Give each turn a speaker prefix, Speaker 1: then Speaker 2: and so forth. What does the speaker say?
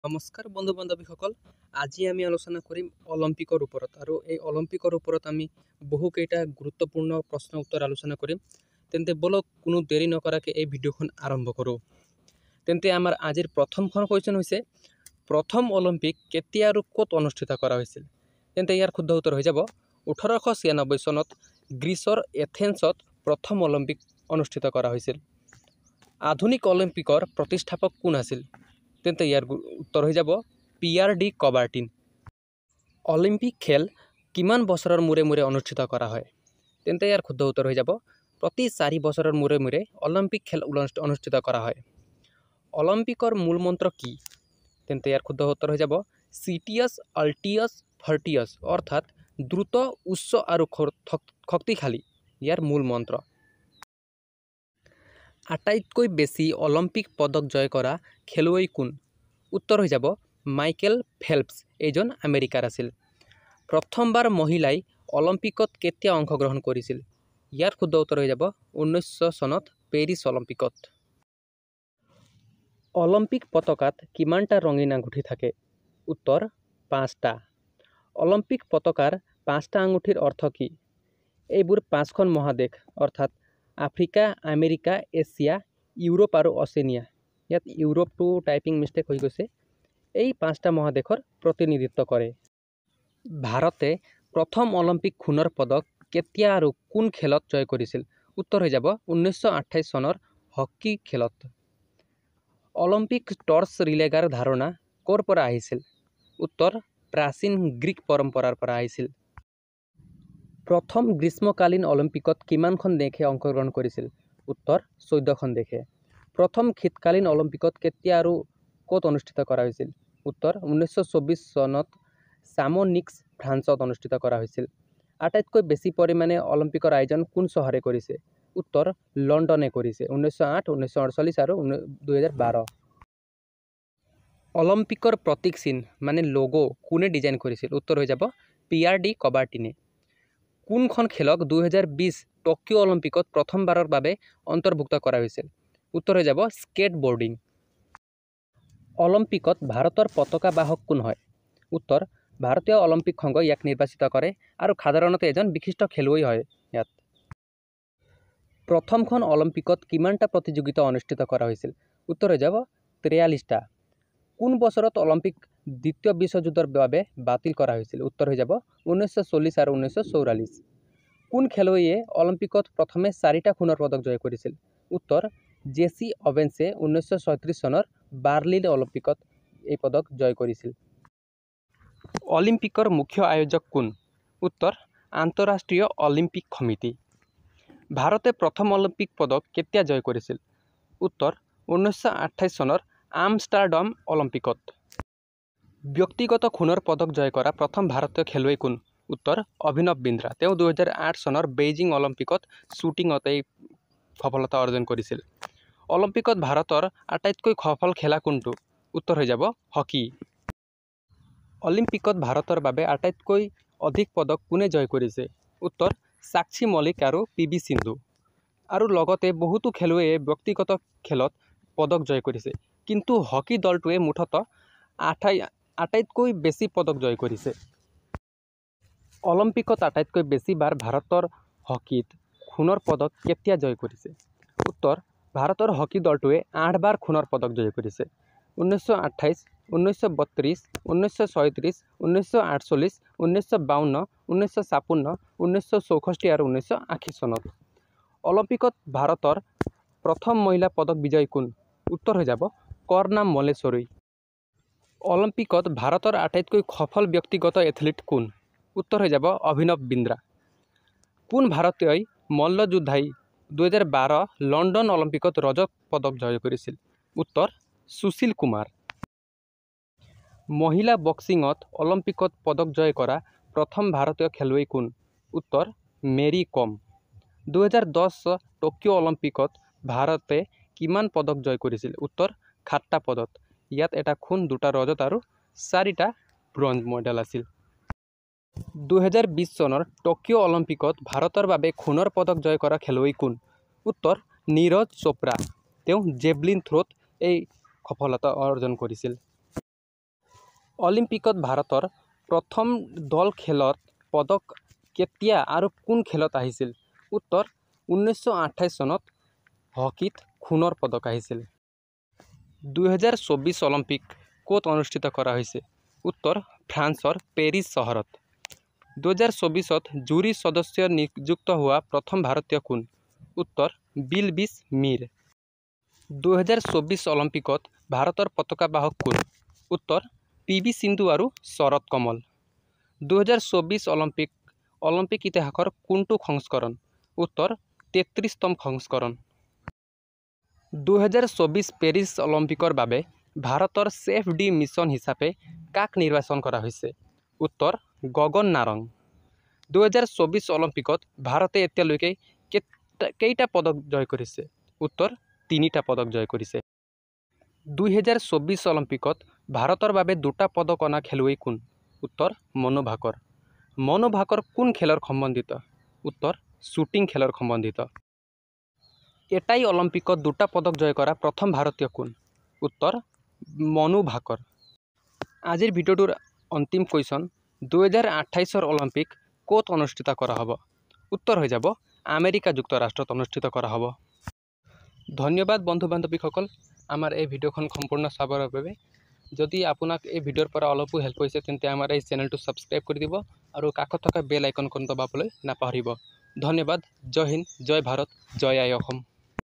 Speaker 1: নমস্কাৰ বন্ধু বান্ধৱীসকল। আজি আমি আলোচনা কৰিম অলিম্পিকৰ ওপৰত আৰু এই অলিম্পিকৰ ওপৰত আমি বহুকেইটা গুৰুত্বপূৰ্ণ প্ৰশ্ন উত্তৰ আলোচনা কৰিম। তেন্তে বলক কোনো দেৰি নকৰাকৈ এই ভিডিঅ'খন আৰম্ভ কৰোঁ। তেন্তে আমাৰ আজিৰ প্ৰথমখন কুৱেশ্যন হৈছে, প্ৰথম অলিম্পিক কেতিয়া আৰু ক'ত অনুষ্ঠিত কৰা হৈছিল? তেন্তে ইয়াৰ শুদ্ধ উত্তৰ হৈ যাব 1896 চনত গ্ৰীচৰ এথেন্সত প্ৰথম অলিম্পিক অনুষ্ঠিত কৰা হৈছিল। আধুনিক অলিম্পিকৰ প্ৰতিষ্ঠাপক কোন আছিল? তেন্তে ইয়াৰ উত্তৰ হৈ যাব পিয়াৰ ডি কবাৰ্টিন। অলিম্পিক খেল কিমান বছৰৰ মূৰে মূৰে অনুষ্ঠিত কৰা হয়? তেন্তে ইয়াৰ শুদ্ধ উত্তৰ হৈ যাব প্ৰতি 4 বছৰৰ মূৰে মূৰে অলিম্পিক খেল অনুষ্ঠিত কৰা হয়। অলিম্পিকৰ মূল মন্ত্ৰ কি? তেন্তে ইয়াৰ শুদ্ধ উত্তৰ হৈ যাব সিটিয়াছ আল্টিয়াছ ভাৰ্টিয়াছ, অৰ্থাৎ দ্ৰুত, উচ্চ আৰু শক্তিশালী ইয়াৰ মূল মন্ত্ৰ। আটাইতকৈ বেছি অলিম্পিক পদক জয় কৰা খেলুৱৈ কোন? উত্তৰ হৈ যাব মাইকেল ফেল্পছ, এইজন আমেৰিকাৰ আছিল। প্ৰথমবাৰ মহিলাই অলিম্পিকত কেতিয়া অংশগ্ৰহণ কৰিছিল? ইয়াৰ শুদ্ধ উত্তৰ হৈ যাব 1900 চনত পেৰিছ অলিম্পিকত। অলিম্পিক পতাকাত কিমানটা ৰঙীন আঙুঠি থাকে? উত্তৰ 5টা। অলিম্পিক পতাকাৰ 5টা আঙুঠিৰ অৰ্থ কি? এইবোৰ 5খন মহাদেশ, অৰ্থাৎ আফ্ৰিকা, আমেৰিকা, এছিয়া, ইউৰোপ আৰু অচেনিয়া। ইয়াত ইউৰোপটো টাইপিং মিষ্টেক হৈ গৈছে। এই 5টা মহাদেশৰ প্ৰতিনিধিত্ব কৰে। ভাৰতে প্ৰথম অলিম্পিক সোণৰ পদক কেতিয়া আৰু কোন খেলত জয় কৰিছিল? উত্তৰ হৈ যাব 1928 চনৰ হকী খেলত। অলিম্পিক টৰ্চ ৰিলেগাৰ ধাৰণা ক'ৰ পৰা আহিছিল? উত্তৰ প্ৰাচীন গ্ৰীক পৰম্পৰাৰ পৰা আহিছিল। প্ৰথম গ্ৰীষ্মকালীন অলিম্পিকত কিমানখন দেশে অংশগ্ৰহণ কৰিছিল? উত্তৰ 14খন দেশে। প্ৰথম শীতকালীন অলিম্পিকত কেতিয়া আৰু ক'ত অনুষ্ঠিত কৰা হৈছিল? উত্তৰ 1924 চনত চামনিক্স, ফ্ৰান্সত অনুষ্ঠিত কৰা হৈছিল। আটাইতকৈ বেছি পৰিমাণে অলিম্পিকৰ আয়োজন কোন চহৰে কৰিছে? উত্তৰ লণ্ডনে কৰিছে 1908, 1948 আৰু 2012। অলিম্পিকৰ প্ৰতীক চিন মানে লোগো কোনে ডিজাইন কৰিছিল? উত্তৰ হৈ যাব পিয়াৰ ডি কবাৰ্টিনে। কোনখন খেলক 2020 টকিঅ' অলিম্পিকত প্ৰথমবাৰৰ বাবে অন্তৰ্ভুক্ত কৰা হৈছিল? উত্তৰ হৈ যাব স্কেটবৰ্ডিং। অলিম্পিকত ভাৰতৰ পতাকা বাহক কোন হয়? উত্তৰ ভাৰতীয় অলিম্পিক সংঘই ইয়াক নিৰ্বাচিত কৰে আৰু সাধাৰণতে এজন বিশিষ্ট খেলুৱৈ হয় ইয়াত। প্ৰথমখন অলিম্পিকত কিমানটা প্ৰতিযোগিতা অনুষ্ঠিত কৰা হৈছিল? উত্তৰ হৈ যাব 43টা। কোন বছৰত অলিম্পিক দ্বিতীয় বিশ্বযুদ্ধৰ বাবে বাতিল কৰা হৈছিল? উত্তৰ হৈ যাব 1940 আৰু 1944। কোন খেলুৱৈয়ে অলিম্পিকত প্ৰথমে 4টা সোণৰ পদক জয় কৰিছিল? উত্তৰ জেছি অৱেন্সে 1936 চনৰ বাৰ্লিন অলিম্পিকত এই পদক জয় কৰিছিল। অলিম্পিকৰ মুখ্য আয়োজক কোন? উত্তৰ আন্তঃৰাষ্ট্ৰীয় অলিম্পিক সমিতি। ভাৰতে প্ৰথম অলিম্পিক পদক কেতিয়া জয় কৰিছিল? উত্তৰ 1928 চনৰ আমষ্টাৰডাম অলিম্পিকত। ব্যক্তিগত সোণৰ পদক জয় কৰা প্ৰথম ভাৰতীয় খেলুৱৈ কোন? উত্তৰ অভিনৱ বিন্দ্ৰা। তেওঁ 2008 চনৰ বেইজিং অলিম্পিকত শ্বুটিঙত এই সফলতা অৰ্জন কৰিছিল। অলিম্পিকত ভাৰতৰ আটাইতকৈ সফল খেলা কোনটো? উত্তৰ হৈ যাব হকী। অলিম্পিকত ভাৰতৰ বাবে আটাইতকৈ অধিক পদক কোনে জয় কৰিছে? উত্তৰ সাক্ষী মল্লিক আৰু পি.ভি. সিন্ধু। আৰু লগতে বহুতো খেলুৱৈয়ে ব্যক্তিগত খেলত পদক জয় কৰিছে, কিন্তু হকী দলটোৱে মুঠতঃ আটাইতকৈ বেছি পদক জয় কৰিছে। অলিম্পিকত আটাইতকৈ বেছিবাৰ ভাৰতৰ হকীত সোণৰ পদক কেতিয়া জয় কৰিছে? উত্তৰ ভাৰতৰ হকী দলটোৱে 8 বাৰ সোণৰ পদক জয় কৰিছে। 1928, 1932, 1936, 1948, 1952, 1956, 1964 আৰু 1980 চনত। অলিম্পিকত ভাৰতৰ প্ৰথম মহিলা পদক বিজয়ী কোন? উত্তৰ হৈ যাব কৰ্ণা মল্লেশ্বৰী। অলিম্পিকত ভাৰতৰ আটাইতকৈ সফল ব্যক্তিগত এথলীট কোন? উত্তৰ হৈ যাব অভিনৱ বিন্দ্ৰা। কোন ভাৰতীয় মল্লযোদ্ধাই 2012 লণ্ডন অলিম্পিকত ৰজত পদক জয় কৰিছিল? উত্তৰ সুশীল কুমাৰ। মহিলা বক্সিঙত অলিম্পিকত পদক জয় কৰা প্ৰথম ভাৰতীয় খেলুৱৈ কোন? উত্তৰ মেৰী কম। 2010 টকিঅ' অলিম্পিকত ভাৰতে কিমান পদক জয় কৰিছিল? উত্তৰ 7টা পদক। ইয়াত এটা সোণ, 2টা ৰজত আৰু 4টা ব্ৰঞ্জ মেডেল আছিল। 2020 চনৰ টকিঅ' অলিম্পিকত ভাৰতৰ বাবে সোণৰ পদক জয় কৰা খেলুৱৈ কোন? উত্তৰ নীৰজ চোপ্ৰা। তেওঁ জেভলিন থ্ৰ'ত এই সফলতা অৰ্জন কৰিছিল। অলিম্পিকত ভাৰতৰ প্ৰথম দল খেলত পদক কেতিয়া আৰু কোন খেলত আহিছিল? উত্তৰ 1928 চনত হকীত সোণৰ পদক আহিছিল। 2024 অলিম্পিক ক'ত অনুষ্ঠিত কৰা হৈছে? উত্তৰ ফ্ৰান্সৰ পেৰিছ চহৰত। 2024ত জুৰী সদস্য নিযুক্ত হোৱা প্ৰথম ভাৰতীয় কোন? উত্তৰ বিলবিছ মিৰ। 2024 অলিম্পিকত ভাৰতৰ পতাকা বাহক কোন? উত্তৰ PV সিন্ধু আৰু শৰৎ কমল। 2024 অলিম্পিক ইতিহাসৰ কোনটো সংস্কৰণ? উত্তৰ 33তম সংস্কৰণ। 2024 পেৰিছ অলিম্পিকৰ বাবে ভাৰতৰ চেফ ডি মিছন হিচাপে কাক নিৰ্বাচন কৰা হৈছে? উত্তৰ গগন নাৰং। 2024 অলিম্পিকত ভাৰতে এতিয়ালৈকে কেইটা পদক জয় কৰিছে? উত্তৰ 3টা পদক জয় কৰিছে। 2024 অলিম্পিকত ভাৰতৰ বাবে 2টা পদক অনা খেলুৱৈ কোন? উত্তৰ মনু ভাকৰ। মনু ভাকৰ কোন খেলৰ সম্বন্ধিত? উত্তৰ শ্বুটিং খেলৰ সম্বন্ধিত। এটাই অলিম্পিকত 2টা পদক জয় কৰা প্ৰথম ভাৰতীয় কোন? উত্তৰ মনু ভাকৰ। আজিৰ ভিডিঅ'টোৰ অন্তিম কুৱেশ্যন, 2028 অলিম্পিক ক'ত অনুষ্ঠিত কৰা হ'ব? উত্তৰ হৈ যাব আমেৰিকা যুক্তৰাষ্ট্ৰত অনুষ্ঠিত কৰা হ'ব। ধন্যবাদ বন্ধু বান্ধৱীসকল আমাৰ এই ভিডিঅ'খন সম্পূৰ্ণ চাবৰ বাবে। যদি আপোনাক এই ভিডিঅ'ৰ পৰা অলপো হেল্প হৈছে তেন্তে আমাৰ এই চেনেলটো ছাবস্ক্ৰাইব কৰি দিব আৰু কাষত থকা বেল আইকনখন দবাবলৈ নাপাহৰিব। ধন্যবাদ। জয় হিন্দ, জয় ভাৰত, জয় আই অসম।